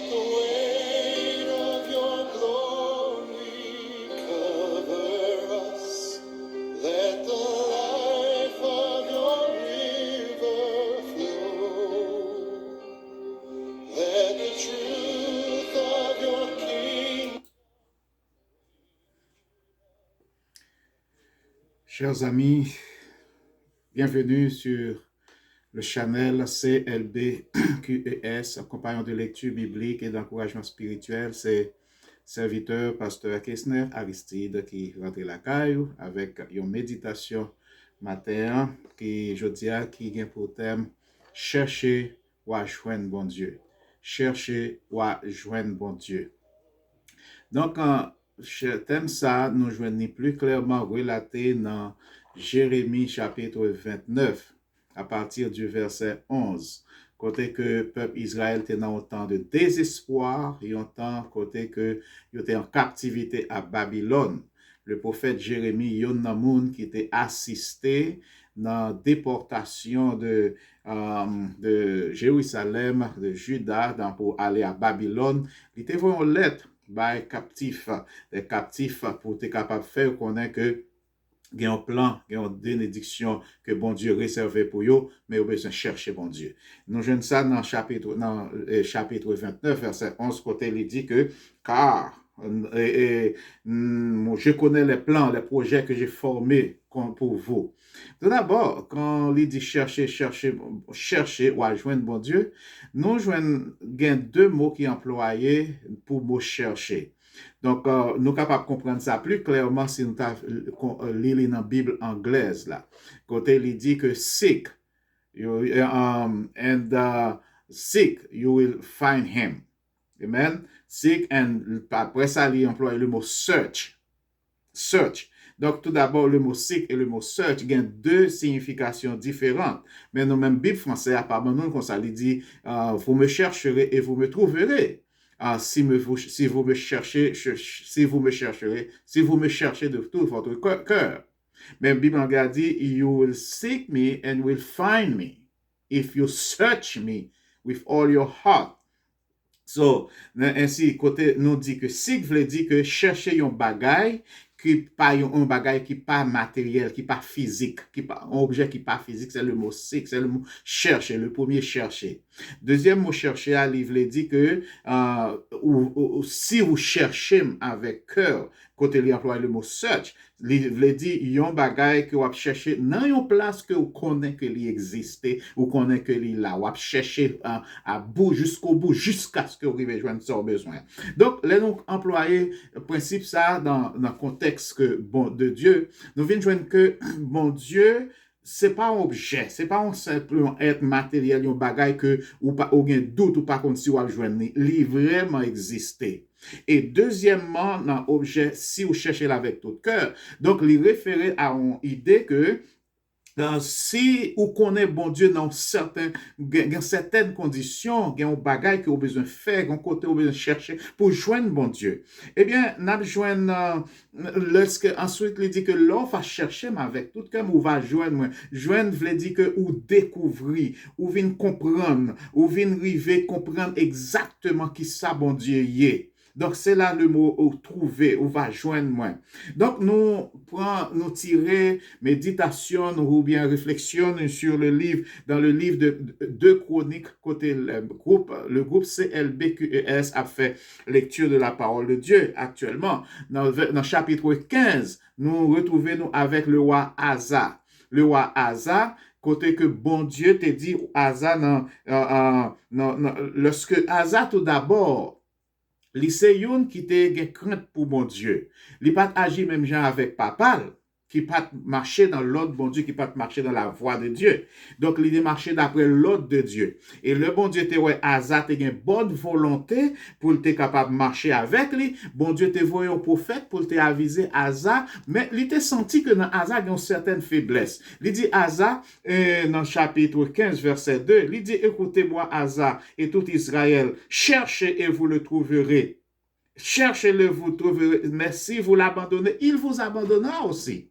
the weight of your glory cover us. Let the life of your river flow. Let the truth of your kingdom. Chers amis, bienvenue sur le channel CLB-QES, compagnon de lecture biblique et d'encouragement spirituel. C'est serviteur pasteur Kessner Aristide qui rentre la caillou avec une méditation matin qui, je dis, qui vient pour thème chercher ou joindre bon Dieu. Chercher ou joindre bon Dieu. Donc, thème ça, nous joignons plus clairement relaté dans Jérémie chapitre 29, à partir du verset 11. Côté que le peuple Israël était dans un temps de désespoir, et un temps côté que il était en captivité à Babylone. Le prophète Jérémie, yon namoun qui était assisté dans la déportation de Jérusalem, de Juda, pour aller à Babylone. Il était envoyé une lettre by captifs, des captifs pour être capable de faire connaître que il y a un plan, il y a une bénédiction que bon Dieu réservé pour eux, mais ils ont besoin de chercher bon Dieu. Nous jouons ça dans chapitre 29, verset 11, côté il dit que, car je connais les plans, les projets que j'ai formés pour vous. Tout d'abord, quand il dit chercher ou joindre bon Dieu, nous jouons deux mots qui sont employés pour mot chercher. Donc, nous sommes capables de comprendre ça plus clairement si nous lisons dans la Bible anglaise. Là. Côté, il dit que seek, seek, you will find him. Amen. Seek, and après ça, il emploie le mot search. Search. Donc, tout d'abord, le mot seek et le mot search ont deux significations différentes. Mais dans la même Bible française, apparemment, comme ça, il dit, vous me chercherez et vous me trouverez. Si vous me cherchez de tout votre cœur. Mais la Bible anglaise dit, you will seek me and will find me if you search me with all your heart. So, ainsi, côté, nous dit que seek veut dire que chercher un bagay qui pas un bagay qui pas matériel, qui pas physique, qui pas un objet qui pas physique, c'est le mot seek, c'est le mot chercher, le premier chercher. Deuxième mot chercher, il veut dire que si vous cherchez avec cœur, côté il emploie le mot search, il veut dire yon bagay que vous cherchez dans une place que vous connaissez que il existe, ou connaissez que il là, vous cherchez à bout jusqu'au bout, jusqu'à ce que vous arrivez joindre son besoin. Donc, là nous employer le principe ça dans le contexte que bon de Dieu, nous venons joindre que bon Dieu c'est pas un objet, c'est pas un simple être matériel, un bagay que ou pas aucun doute ou pas comme si vous joindre, il vraiment existé. Et deuxièmement, dans l'objet, si vous cherchez avec tout cœur, donc il réfère à une idée que si vous connaissez bon Dieu dans certaines conditions, il y a un bagage que vous avez besoin de faire, un côté que vous avez besoin de chercher pour joindre bon Dieu. Eh bien, nous joindre, ensuite, il dit que l'on va chercher, mais avec tout cœur, on va joindre. Joindre veut dire que vous découvrez, vous venez comprendre, vous venez arriver comprendre exactement qui ça bon Dieu y est. Donc, c'est là le mot trouver, ou va joindre moi. Donc, nous tirer méditation ou bien réflexion sur le livre, dans le livre de 2 Chroniques, côté le groupe CLBQES a fait lecture de la parole de Dieu actuellement. Dans chapitre 15, nous retrouvons avec le roi Asa. Le roi Asa, côté que bon Dieu te dit, Asa, lorsque Asa tout d'abord, li se yon qui te gen crainte pour bon Dieu. Li pas agi même genre avec papa, qui pas marcher dans l'ordre bon Dieu, qui pas marcher dans la voie de Dieu. Donc, il est marché d'après l'ordre de Dieu. Et le bon Dieu te ouais, Asa te gen bonne volonté pour te capable marcher avec lui. Bon Dieu te voyé un prophète pour te aviser Asa, mais il te senti que dans Asa, il y a une certaine faiblesse. Il dit Asa, dans chapitre 15, verset 2, il dit, écoutez-moi Asa et tout Israël, cherchez et vous le trouverez. Cherchez-le, vous trouverez, mais si vous l'abandonnez, il vous abandonnera aussi.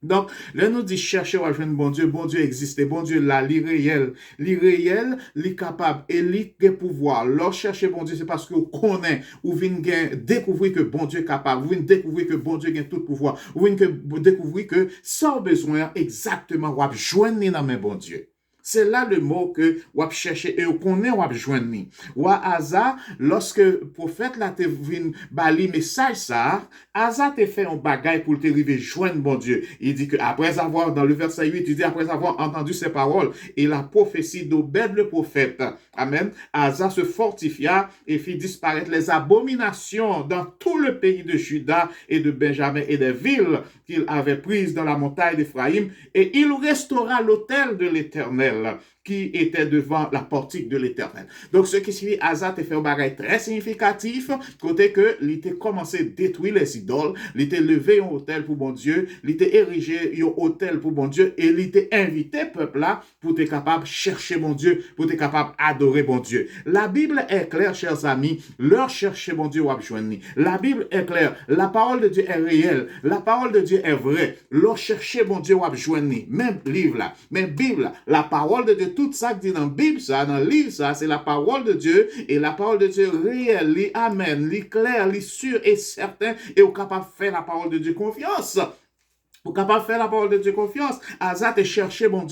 Donc, là, nous dit chercher ou joindre bon Dieu existe, bon Dieu là, li réel, li capable, et li gen pouvoir. Leur chercher bon Dieu, c'est parce que vous connaissez, ou vin découvrir que bon Dieu est capable, ou vin découvrir que bon Dieu a tout pouvoir, ou vin découvrir que sans besoin exactement, ou joindre dans mes bon Dieu. C'est là le mot que vous chercher et vous connaissez ou joindre. Ou Asa, lorsque le prophète là te vin bali message ça, Asa te fait un bagay pour te arriver joindre bon Dieu. Il dit que après avoir, dans le verset 8, il dit après avoir entendu ces paroles et la prophétie d'Obed le prophète, amen, Asa se fortifia et fit disparaître les abominations dans tout le pays de Juda et de Benjamin et des villes qu'il avait prises dans la montagne d'Éphraïm, et il restaura l'autel de l'Éternel qui était devant la portique de l'Éternel. Donc, ce qui signifie, Asa te fait un bagage très significatif, côté que l'était commencé à détruire les idoles, l'était levé un hôtel pour bon Dieu, l'était érigé un hôtel pour bon Dieu, et l'était invité peuple là pour être capable de chercher bon Dieu, pour être capable d'adorer bon Dieu. La Bible est claire, chers amis, leur chercher bon Dieu ou joindre. La Bible est claire, la parole de Dieu est réelle, la parole de Dieu est vraie, leur chercher bon Dieu ou joindre. Même livre là, même Bible là, la parole de Dieu, tout ça qui dit dans la Bible, ça, dans le livre, ça, c'est la parole de Dieu, et la parole de Dieu réelle, li amen, li clair, li sûr et certain, et au capable de faire la parole de Dieu confiance. Vous capable de faire la parole de Dieu confiance. Asa te chercher bon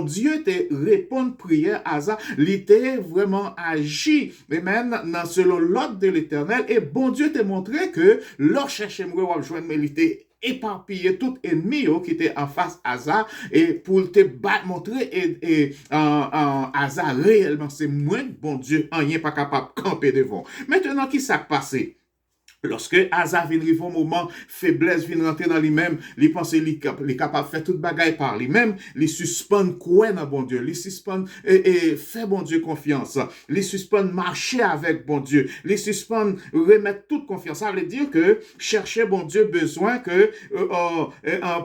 Dieu te répondre prière, Asa, il te vraiment agi, même selon l'ordre de l'Éternel, et bon Dieu te montré que leur chercher moi ou joindre, mais il était éparpillé tout ennemi qui était en face Asa et pour te montrer et Asa réellement c'est moins bon Dieu rien pas capable de camper devant. Maintenant qui s'est passé? Lorsque Asa vient arriver au moment, faiblesse vient rentrer dans lui-même, il pense qu'il est capable de faire toute bagaille par lui-même, il suspend quoi dans bon Dieu, il suspend et fait bon Dieu confiance, il suspend marcher avec bon Dieu, il suspend remettre toute confiance. Ça veut dire que chercher bon Dieu besoin que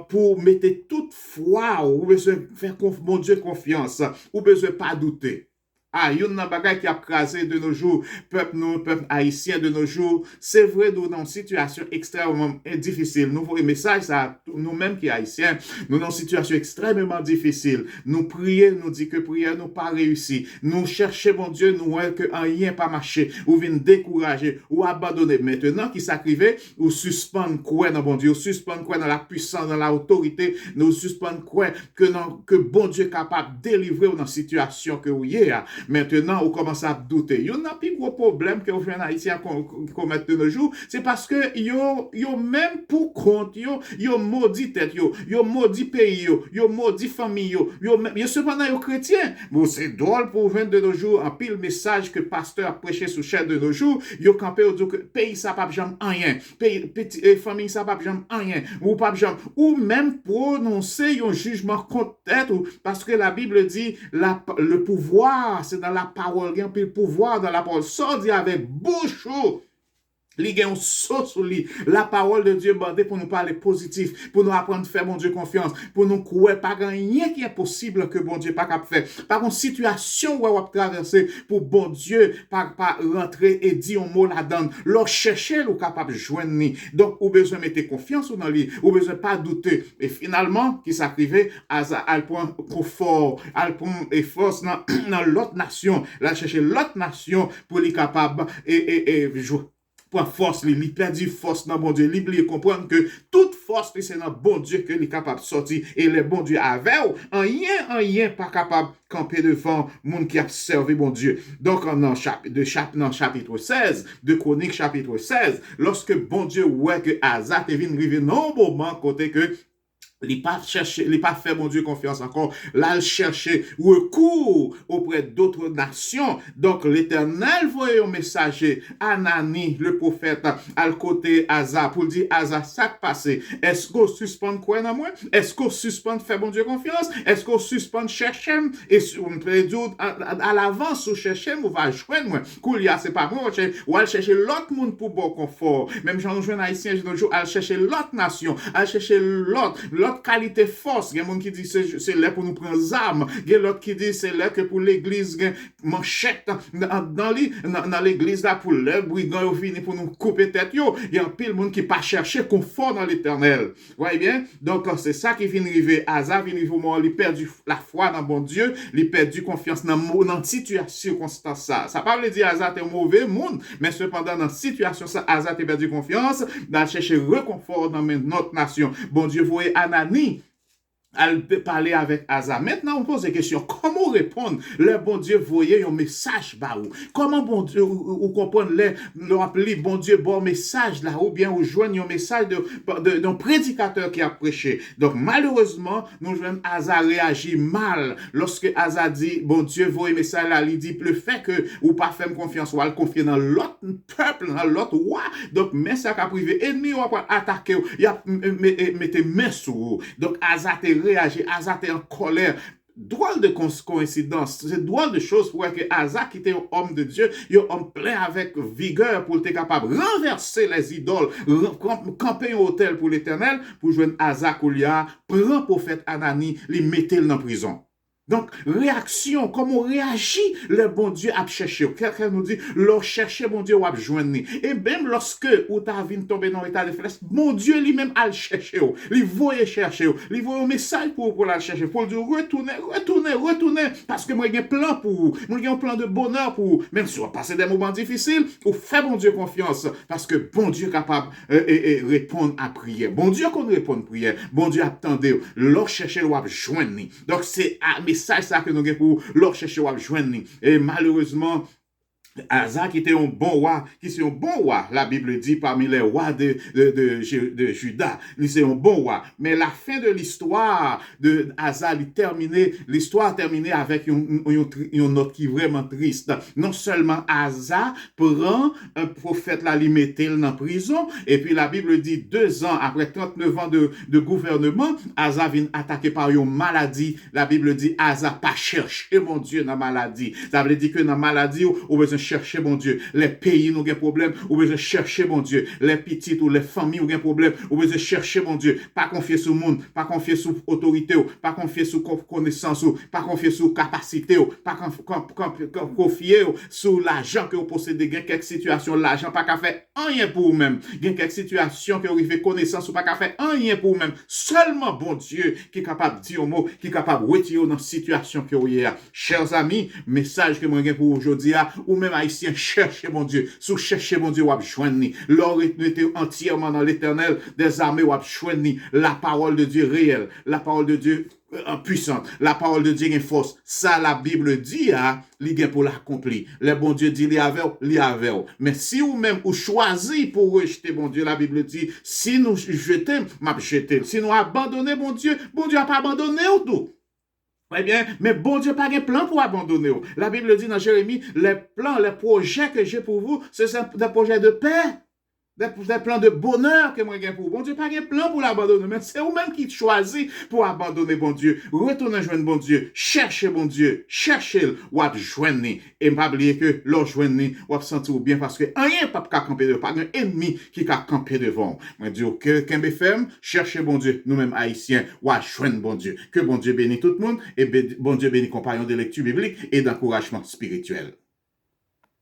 pour mettre toute foi ou besoin faire bon Dieu confiance ou besoin pas douter. Ah, il y a un bagage qui a crasé de nos jours, peuple haïtien de nos jours. C'est vrai, nous, dans une situation extrêmement difficile. Nous voyons message à nous-mêmes qui sommes haïtiens. Nous, dans une situation extrêmement difficile. Nous prions, nous disons que prière nous pas réussi. Nous cherchons, mon Dieu, nous voyons que rien pas marché. Ou vient décourager, ou abandonner. Maintenant, qui s'arrive, ou suspend quoi dans bon Dieu, ou suspend quoi dans la puissance, dans l'autorité, nous suspend quoi que bon Dieu est capable de délivrer dans la situation que vous y êtes. Maintenant, on commence à douter. Il y a un plus gros problème que vous jeunes haïtiens commettent de nos jours, c'est parce que yo même pour compte, yo maudit tête, yo maudit pays, yo maudit famille, yo cependant yo chrétien. Bon, c'est drôle pour vous de nos jours, en pile message que pasteur a prêché sur chaîne de nos jours, yo campé au dit que pays ça pas jamais rien, petit famille ça pas jamais rien, ou pas jamais, ou même prononcer un jugement contre tête, parce que la Bible dit le pouvoir c'est dans la parole, il y a un peu de pouvoir dans la parole. Sorti avec bouche. Il y a un saut sur lui. La parole de Dieu bandée pour nous parler positif, pour nous apprendre à faire bon Dieu confiance, pour nous croire pas rien qui est possible que bon Dieu pas capable faire. Par une situation où on va traverser pour bon Dieu pas rentrer et dire un mot là-dedans. Leur chercher ou capable de joindre. Donc, ou besoin de mettre confiance dans lui, ou besoin pas douter. Et finalement, qui s'arrivait à le point confort, à le point et force dans l'autre nation. Là, chercher l'autre nation pour les capable et jouer. Pour force, il perdit force dans bon Dieu. Il comprendre que toute force, c'est dans bon Dieu que il est capable de sortir. Et le bon Dieu avait, rien pas capable de camper devant le monde qui a servi bon Dieu. Donc, dans chapitre 16, de Chronique chapitre 16, lorsque bon Dieu voit que Asa est venu arriver dans un moment côté que il pas fait mon Dieu confiance encore. Là, il cherchait recours auprès d'autres nations. Donc, l'Éternel voyait un messager, Anani, le prophète, à côté Asa, pour dire, Asa, ça qui passe. Est-ce qu'on suspend quoi dans moi? Est-ce qu'on suspend faire mon Dieu confiance? Est-ce qu'on suspend chercher? Et on peut dire, à l'avance, ou chercher, on va joindre moi. Koulia, c'est pas moi, ou aller chercher l'autre monde pour bon confort. Même j'en joue haïtien, je joue, aller chercher l'autre nation, aller chercher l'autre l'autre qualité force. Il y a monde qui dit c'est là pour nous prendre armes. Il y a l'autre qui dit c'est là que pour l'église manchette dans l'église là pour les brigands fini pour nous couper tête yo. Il y a un pile monde qui pas chercher confort dans l'éternel. Voyez bien? Donc c'est ça qui vient arriver. Asa vient arriver au moment où il perdu la foi dans bon Dieu, il perdu confiance dans situation circonstance ça. Ça pas veut dire Asa est un mauvais monde, mais cependant dans situation ça Asa a perdu confiance, dans chercher réconfort dans notre nation. Bon Dieu voyait Anani à parler avec Asa. Maintenant, on pose la question, comment répondre? Le bon Dieu voyait un message bah où? Comment bon Dieu, ou comprendre le rappeler, bon Dieu, bon message là, ou bien ou joindre un message d'un prédicateur qui a prêché. Donc, malheureusement, nous jouons Asa réagit mal lorsque Asa dit, bon Dieu voyait message là, il dit, le fait que, ou pas faire confiance, ou à le confier dans l'autre peuple, dans l'autre roi. Donc, mais ça qu'a privé, ennemi, ou pas attaquer, il a mettez main sur vous. Donc, Asa réagir, Asa est en colère. Drôle de coïncidence, c'est drôle de choses pour que Asa, qui était un homme de Dieu, il est un homme plein avec vigueur pour être capable de renverser les idoles, camper un hôtel pour l'éternel, pour joindre Asa Koulia, prend prophète Anani, les mettre dans prison. Donc, réaction, comment réagit le bon Dieu à chercher. Quelqu'un nous dit, leur chercher, bon Dieu, ou à joindre. Et même lorsque, ou ta vie tombe dans l'état de faiblesse, bon Dieu lui-même à le chercher. Il voyait chercher. Il voyait un message pour la chercher. Pour dire, retournez. Parce que moi, j'ai un plan pour vous. Moi, j'ai un plan de bonheur pour vous. Même si on passe des moments difficiles, ou fait bon Dieu confiance. Parce que bon Dieu est capable de répondre à prière. Bon Dieu qu'on répond à prière. Bon Dieu attendez. Leur chercher, ou à joindre. Donc, c'est message ça que nous avons pour leur chercher à joindre. Et malheureusement, Asa qui était un bon roi, qui c'est un bon roi, la Bible dit parmi les rois de Juda, c'est un bon roi. Mais la fin de l'histoire de Asa, l'histoire terminée avec une note qui est vraiment triste. Non seulement Asa prend un prophète là, il mettait dans prison, et puis la Bible dit 2 ans après 39 ans de gouvernement, Asa vient attaqué par une maladie. La Bible dit Asa pas chercher mon Dieu dans la maladie. Ça veut dire que dans la maladie, on besoin chercher mon Dieu. Les pays nous ont des problèmes, ou besoin chercher mon Dieu. Les petites ou les familles ont des problèmes, ou besoin chercher mon Dieu. Pas confier sur le monde, pas confier sur l'autorité, pas confier sur connaissance, pas confier sur capacité, pas confier sur l'argent que vous possédez. Il y a quelques situations, l'argent pas qu'à faire rien pour vous-même. Il y a quelques situations que vous avez connaissance ou pas qu'à faire rien pour vous-même. Seulement bon Dieu qui est capable de dire un mot, qui est capable de retirer dans la situation que vous avez. Chers amis, message que moi j'ai pour aujourd'hui, ou même haïtien, cherchez mon Dieu. Sous cherchez mon Dieu, ou à joindre. L'or était entièrement dans l'éternel des armées, ou à joindre la parole de Dieu réelle, la parole de Dieu puissante, la parole de Dieu est force. Ça, la Bible dit, il est pour l'accomplir. Le bon Dieu dit, il avait. Mais si ou même, ou choisi pour rejeter bon Dieu, la Bible dit, si nous jetons, m'a jeté. Si nous abandonnons bon Dieu n'a pas abandonné ou tout. Eh bien, mais bon Dieu n'a pas de plan pour abandonner. La Bible dit dans Jérémie, les plans, les projets que j'ai pour vous, ce sont des projets de paix. Des plans de bonheur que moi j'ai pour vous. Bon Dieu, pas de plan pour l'abandonner, mais c'est vous-même qui choisit pour abandonner bon Dieu. Retournez joindre bon Dieu. Cherchez bon Dieu. Cherchez-le ou à joindre. Et pas oublier que l'on joindre ou à sentir bien parce que rien pas qu'à camper devant, pas un ennemi qui qu'à camper devant. Moi dis que Kembe ferme, cherchez bon Dieu, nous-mêmes haïtiens, ou à joindre bon Dieu. Que bon Dieu bénisse tout le monde et bon Dieu bénisse compagnon de lecture biblique et d'encouragement spirituel.